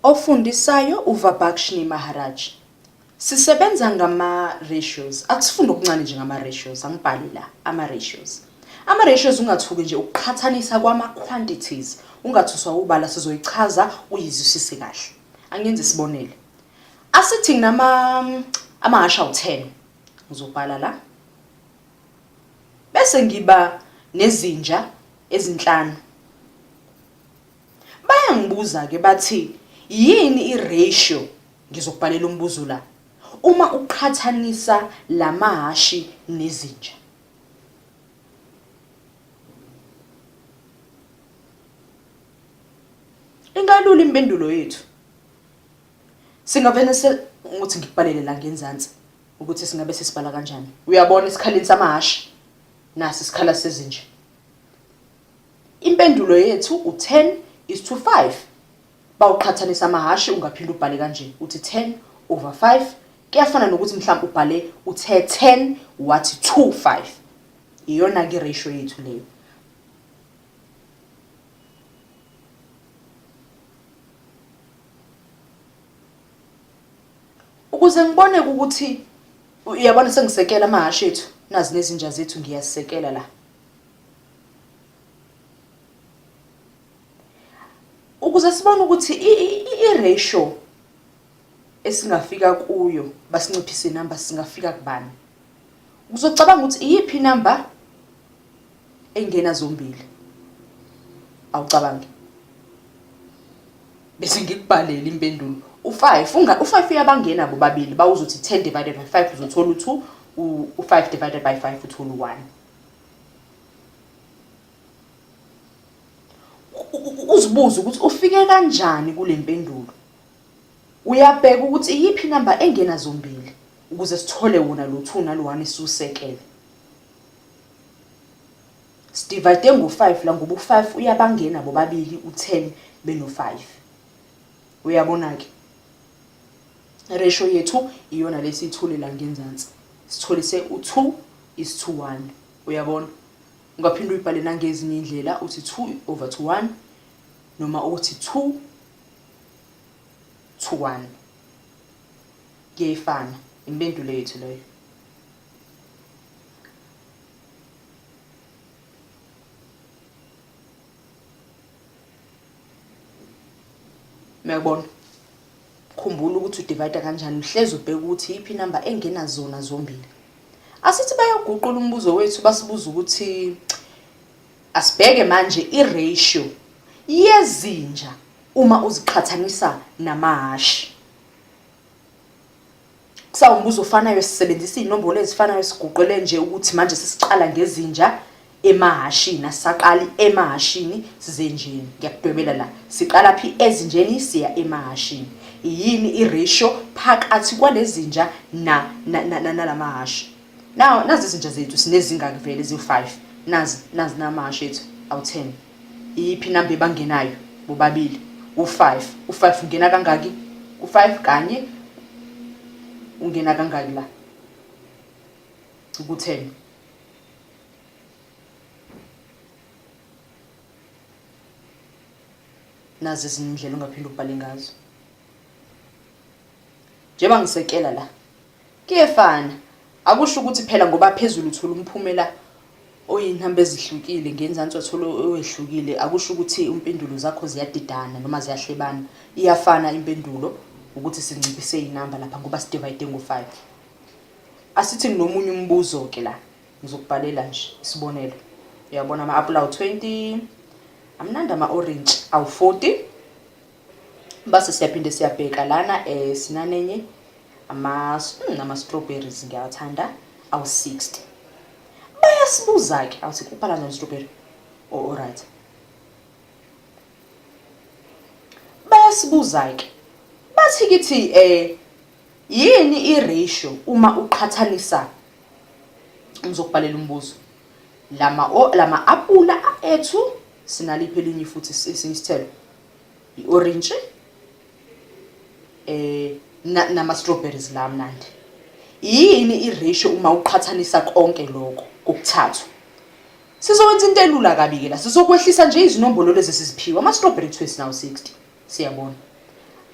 Ofundisayo uVibhakshini Maharaj. Sisebenza ngama-ratios. Akusifunda okuncane nje ngama-ratios. Angibhali la ama-ratios. Ama-ratios ungathuki nje ukuqhathanisa kwama-quantities. Ungathuswa ubala sizoyichaza uyizwisise kahle. Angenze isibonelo. Asithi amahasha u10. Ngizobhala la. Bese ngiba nezinja ezinhlanu. Bayangibuza ke bathi yini i-ratio ngizokubhalela umbuzo la uma uqhathanisa lamahashi nezinja. Ingalula impendulo yethu. Singavena ukuthi ngikubhalele la ngenzansi ukuthi singabe sisibhala kanjani. Uyabona isikhaleni samahashi nasi isikhala sezinja. Impendulo yethu u10:5. Bawuqhathanisa amahashi ungaphinda ubhale kanje uthi 10/5 kuyafana nokuthi mhlawumbe ubhale uthe 10 wathi 2/5. Iyona ke ratio yethu leyo. Ukuze ngibone ukuthi uyabona sengisekela amahashi ethu nazi nezinja zethu ngiyasekela la. Ukuze sibone ukuthi i-ratio esingafika kuyo basinciphise inamba singafika kubani. Uzocabanga ukuthi iyiphi inamba engena zombili. Awucabangi. Bese ngikubhalela impendulo. U5 uyabangena bobabili bawuzothi 10 divided by 5 uzothola u2, u5 divided by 5 uthola u1. Uzibuza ukuthi ufike kanjani kule mpendulo. Uyabheka ukuthi iyiphi inamba engena zombili ukuze sithole wona lo2 nalo1 isusekele. Sidivide ngo5 la ngoba u5 uyabangena bobabili u10 beno5. Uyabona ke? Ratio yethu iyona lesithule la ngenzansi. Sitholise u2:1. Uyabona? Ungaphinda uyibhale nangezinye indlela uthi 2/1 noma uthi 2:1. Kuyefana impendulo yethu leyo. Meyabona? Khumbula ukuthi udivide kanjani uhlezi ubheka ukuthi iphi inamba engena zona zombili. Asithi bayoguqula umbuzo wethu basibuza ukuthi asibheke manje i-ratio yezinja uma uziqhathanisa namahashi. Kusawumbuzo ofanayo sisebenzisa inombolo ezifanayo siguqule nje ukuthi manje sesicala ngezinja emahashini asaqali emahashini sizenjeni. Ngiyakudwebela la. Siqala phi ezinjeni siya emahashini. Yini i-ratio phakathi kwalezinja nalamahashi. Now nazi izinja zethu sinezingaki vele ezi5. Nazi namahashi ethu awu10. Iyiphi inamba ebangenayo bobabili u5. U5 ungena kangaki? U5 kanye ungena kangaki la? Ku10. Nazi izindlela ungaphinda ubhale ngazo. Njengoba ngisekela la. Kuyefana. Akusho ukuthi phela ngoba phezulu uthola umphumela oyinhamba ezihlukile ngenzansi wathola oyehlukile akusho ukuthi impendulo zakho ziyadidana noma ziyahlebana. Iyafana impendulo ukuthi sinciphise inamba lapha ngoba sidivide ngo5. Asithi nomunye umbuzo ke la. Ngizokubhalela nje isibonelo. Uyabona ama-apple awu20, amnandi ama-orange awu40. Base siyaphinde siyabheka lana sinanenye ama-strawberries ngiyawathanda awu60. Bayasibuza ke awuthi kuphala nje strawberry. Alright. Bayasibuza ke. Bathi kithi yini i-ratio uma uqhathanisa ngizokubhalela umbuzo. Lama apula ethu sinaliphi elinye futhi isithelo. I-orange nama-strawberries la mnandi. Yini i-ratio uma uqhathanisa konke lokho kokuthathu? Sizokwenza into elula kabi ke la. Sizokwehlisa nje izinombolo lezi sisiphiwa. Ama-strawberry twist nawo 60. Siyabona.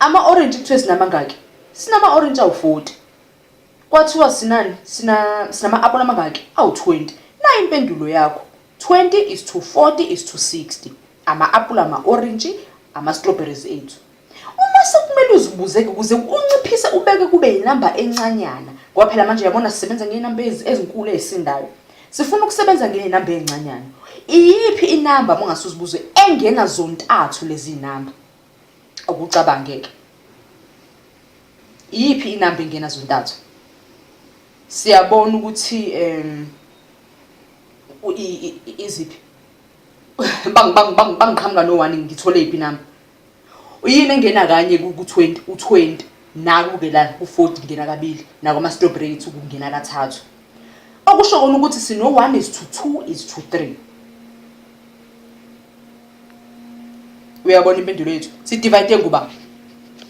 Ama-orange kuthiwe sinamangaki? Sinama-orange awu-40. Kwathiwa sinani? Sinama-apple amangaki? Awu-20. Nayi impendulo yakho. 20:40:60. Ama-apple ama-orange, ama-strawberries ethu. Uma sekumele uzibuze-ke ukuze unciphise ubeke kube yinamba encanyana. Ngoba phela manje yabona sisebenza ngey'namba ezinkulu ey'sindayo. Sifuna ukusebenza ngey'namba ey'ncanyana. Iyiphi inamba mongase uzibuze engena zontathu lezi namba? Akucabangeke. Iyiphi inamba engena zontathu? Siyabona ukuthi iziphi bangiqhamuka no-1 ngithole iphi inamba. Uyini engena kanye ku-20 u-20 naku-ke la ku-40 ngena kabili nakwama-strawberry ethu kungena kathathu. Okusho kona ukuthi sino-1:2:3. Uyabona impendulo yethu sidivide ngoba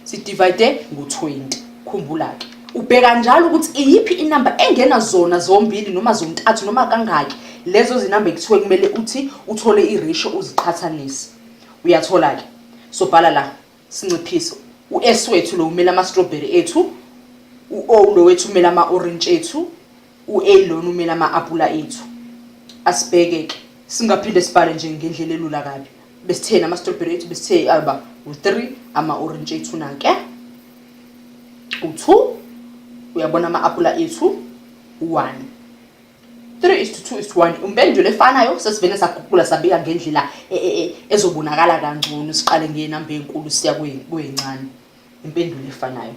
sidivide ngo-20. Khumbula-ke ubheka njalo ukuthi iyiphi inamba engena zona zombili noma zontathu noma kangaki lezo zinamba ekuthiwe kumele uthi uthole i-ratio uziqhathanise. Uyathola-ke sobhala la sinciphise u-S wethu lo umela ama-strawberry ethu, u-O lo wethu umela ama-orange ethu, u-A lona umela ama-apula ethu. Asibheke-ke singaphinde sibhale nje ngendlela elula kabi. Besithe nama-strawberry ethu besithe u-3 ama-orange ethu na-ke, u-2 uyabona ama-apula ethu u-1. 3:2:1 impendulo efanayo sesivele saguqula sabika ngendlela ezobonakala kangcono. Siqale ngenamba enkulu siya kwencane. Impendulo efanayo.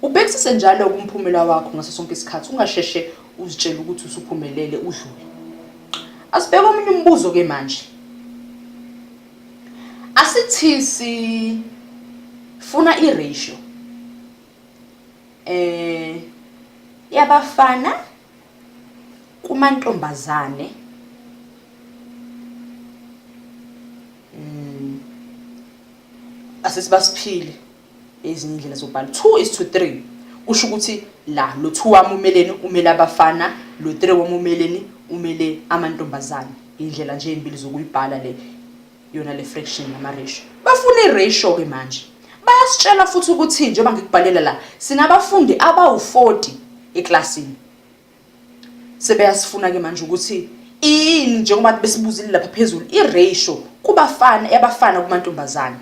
Ubhekisise njalo kumphumela wakho ngaso sonke isikhathi ungasheshe uzitshela ukuthi usuphumelele udlule. Asibheke omunye umbuzo ke manje. Asithi sifuna i-ratio yabafana kumantombazane asesibasiphile ezinye indlela zobhala. 2:3 kusho ukuthi la lo 2 wami umeleni umele abafana, lo 3 wami umeleni umele amantombazane. Indlela nje ezimbili zokuyibhala le yona le fraction nama ratio. Bafuna i-ratio ke manje. Bayasitshela futhi ukuthi njengoba ngikubhalela la sinabafundi abawu-40 eklasini. Sebeyasifuna ke manje ukuthi ini njengoba besibuzile lapha phezulu i-ratio kubafana yabafana kumantombazane.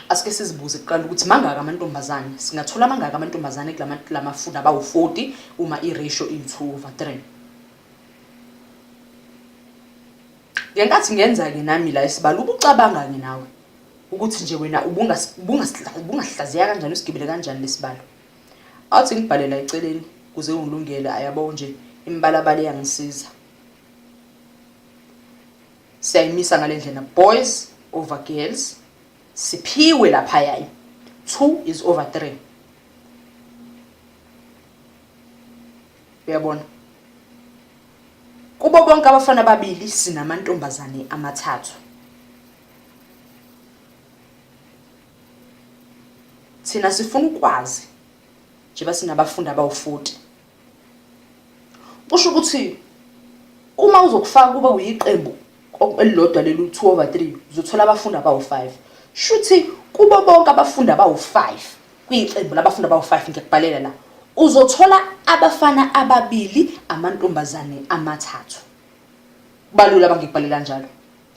Asike sizibuze kuqala ukuthi mangaka amantombazane singathola mangaka amantombazane kulamafundi abawu-40 uma i-ratio iyi-2/3. Ngenkathi ngenza ke nami la isibalo ubucabanga ke nawe ukuthi nje wena ubungasihlaziya kanjani usigibele kanjani lesibalo. Awuthi ngibhalela eceleni kuze ungilungele ayabo nje imbalabala iyangisiza. Siyayimisa ngalendlela boys over girls. Siphiwe lapha yayi 2:3. Uyabona? Kubo bonke abafana ababili sinamantombazane amathathu. Thina sifuna ukwazi njengoba sinabafundi abawu-40. Kusho ukuthi uma uzokufaka kuba uyiqembu elilodwa leli 2/3 uzothola abafundi abawu-5. Shuthi kubo bonke abafundi abawu-5 kuyiqembu labafundi abawu-5 ngiyakubhalela la uzothola abafana ababili amantombazane amathathu. Kubalula abangikubhalela njalo.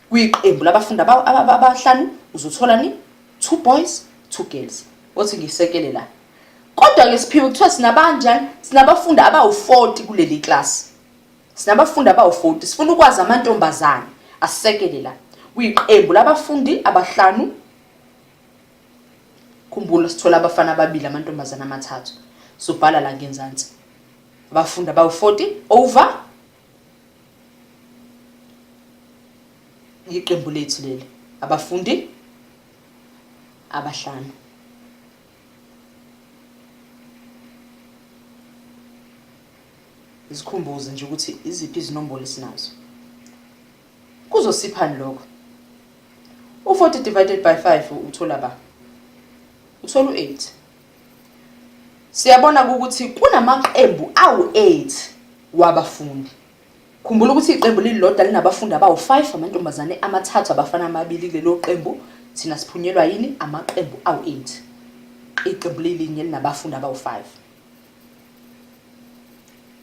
Kuyiqembu labafundi abahlanu uzothola ni 2 boys 2 girls. Othi ngisekele la. Kodwa ke siphiwe kuthiwa sinabanjani? Sinabafundi abawu-40 kuleli class. Sinabafundi abawu-40 sifuna ukwazi amantombazane. Asisekele la. Kuyiqembu labafundi abahlanu. Khumbula sithola abafana ababili amantombazane amathathu. Sobhala la ngenzansi. Abafundi abawu-40 over iqembu lethu leli. Abafundi abahlanu. Isikhumbuze nje ukuthi iziphi izinombolo esinazo. Kuzosiphani lokho? U40 divided by 5 uthola ba? Uthola u8. Siyabona ukuthi kunamaqembu awu8 wabafundi. Khumbula ukuthi iqembu lilodwa linabafundi abawu5, amantombazane amathathu, abafana amabili kulelo qembu. Thina siphunyelwa yini? Amaqembu awu8. Iqembu lilinye linabafundi abawu5.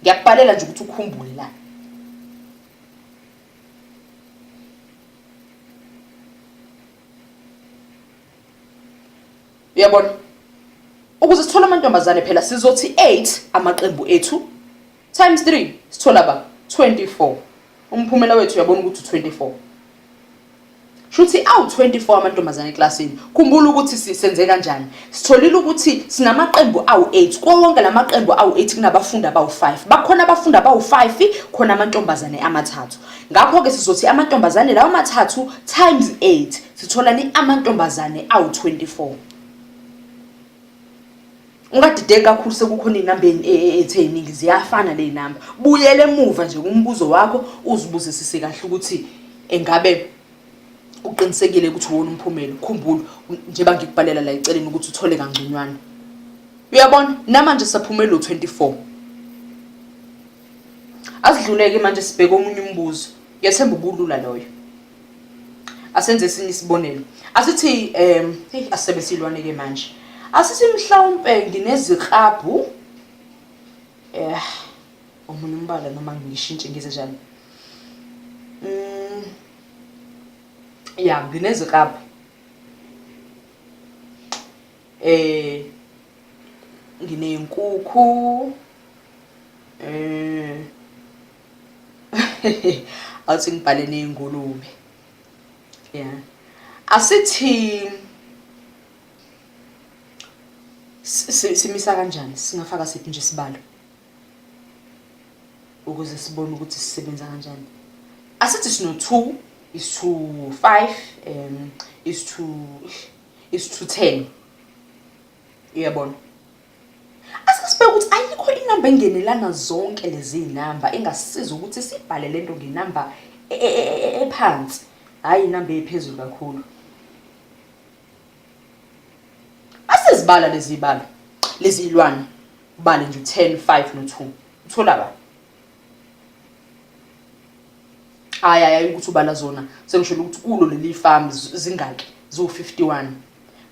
Ngiyakubhalela nje ukuthi ukhumbule la. Uyabona? Ukuze sithole amantombazane phela sizothi 8 amaqembu ethu times 3 sithola ba 24. Umphumela wethu uyabona ukuthi 24. Shuthi awu24 amantombazane eklasini. Khumbula ukuthi sisenze kanjani. Sitholile ukuthi sinamaqembu awu8. Kwa wonke lamaqembu awu8 kunabafundi abawu5. Bakhona abafundi abawu5, khona amantombazane amathathu. Ngakho ke sizothi amantombazane lawo amathathu times 8 sithola ni amantombazane awu24. Ungadideki kakhulu sekukhona inamba eziningi ziyafana le namba. Buyele emuva nje kumbuzo wakho uzibuzisise kahle ukuthi engabe uqinisekile ukuthi uwona umphumela. Khumbula njengoba ngikubhalela la eceleni ukuthi uthole kangconywana. Uyabona namanje saphumela u24. Asidluleke manje sibheke omunye umbuzo. Ngiyathemba ubulula loyo. Asenze esinye isibonelo. Asithi asebesilwane ke manje. Asithi mhlawumbe ngineziklabhu omunye umbala noma ngishintshe ngize njalo. Ya ngineziklabhu nginenkukhu awuthi ngibhale nezingulube. Yeah. Asithi simisa kanjani? Singafaka siphi nje isibalo ukuze sibone ukuthi sisebenza kanjani. Asithi sino 2 is to 5 is to 10. Uyabona? Asisibheka ukuthi ayikho inamba engenelana zonke lezi zinamba engasisiza ukuthi sibhale lento ngenamba ephansi, hayi inamba ephezulu kakhulu. Asizibala lezi zibalo. Lezi ilwane ubale nje 10, 5 no2. Uthola ba? Hayi ukuthi ubala zona. Sengisho ukuthi kulo leli farm zingaki? Zo51.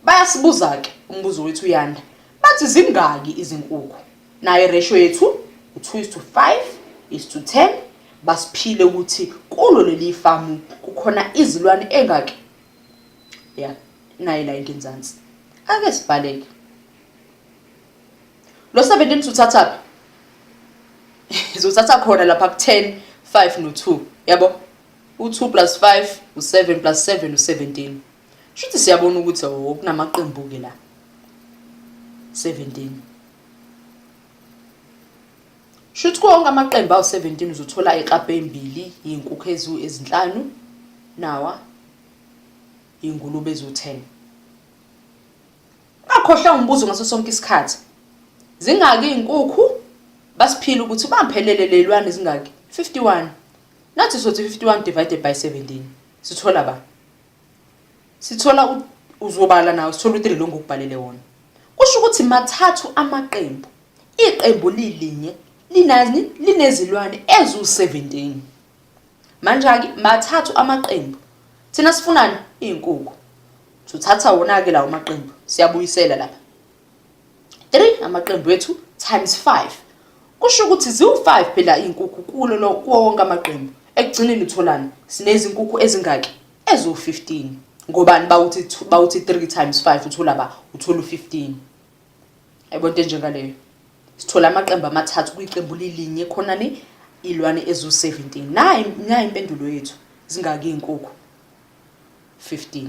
Bayasibuza ke umbuzo wethu uyanda. Bathi zingaki izinkukhu? Naye ratio yethu u2:5 is to 10. Basiphile ukuthi kulo leli farm kukhona izilwane engaki? Yeah, nayi la ingenzansi. Ake sibhaleke. Lo 17 uthatha phi? Izothatha khona lapha ku10, 5 no2. Yabo? U2 plus 5 u7 plus 7 u17. Shuthi siyabona ukuthi okunamaqembu ke la. 17. Shuthi konke amaqembu awu17 uzothola iklabhu embili, izinkukhu ezinhlanu, nawa ingulube ezu10. Akhohla umbuzo ngaso sonke isikhathi. Zingaki izinkukhu? Basiphila ukuthi bamphelele lelwane zingaki? 51. Nathi sothi 51 divided by 17. Sithola ba? Sithola uzobala nawo sithola u3 lo ngokubhalele wona. Kusho ukuthi mathathu amaqembu. Iqembu lilinye linani linezilwane ezu17. Manje ke mathathu amaqembu. Thina sifunani? Izinkukhu. Tuthatha wona ke lawo maqembu. Siyabuyisela lapha. 3 amaqembu ethu times 5. Kusho ukuthi ziwu5 phela izinkukhu kulo wonke amaqembu. Ekugcineni utholani? Sinezinkukhu ezingaki? Ezu15. Ngobani bawuthi 3 times 5 uthola ba? Uthola u15. Ayibona into njengaleyo. Sithola amaqembu amathathu kwiqembu lilinye khona ni ilwane ezu17. Nayi impendulo yethu. Zingaki izinkukhu? 15.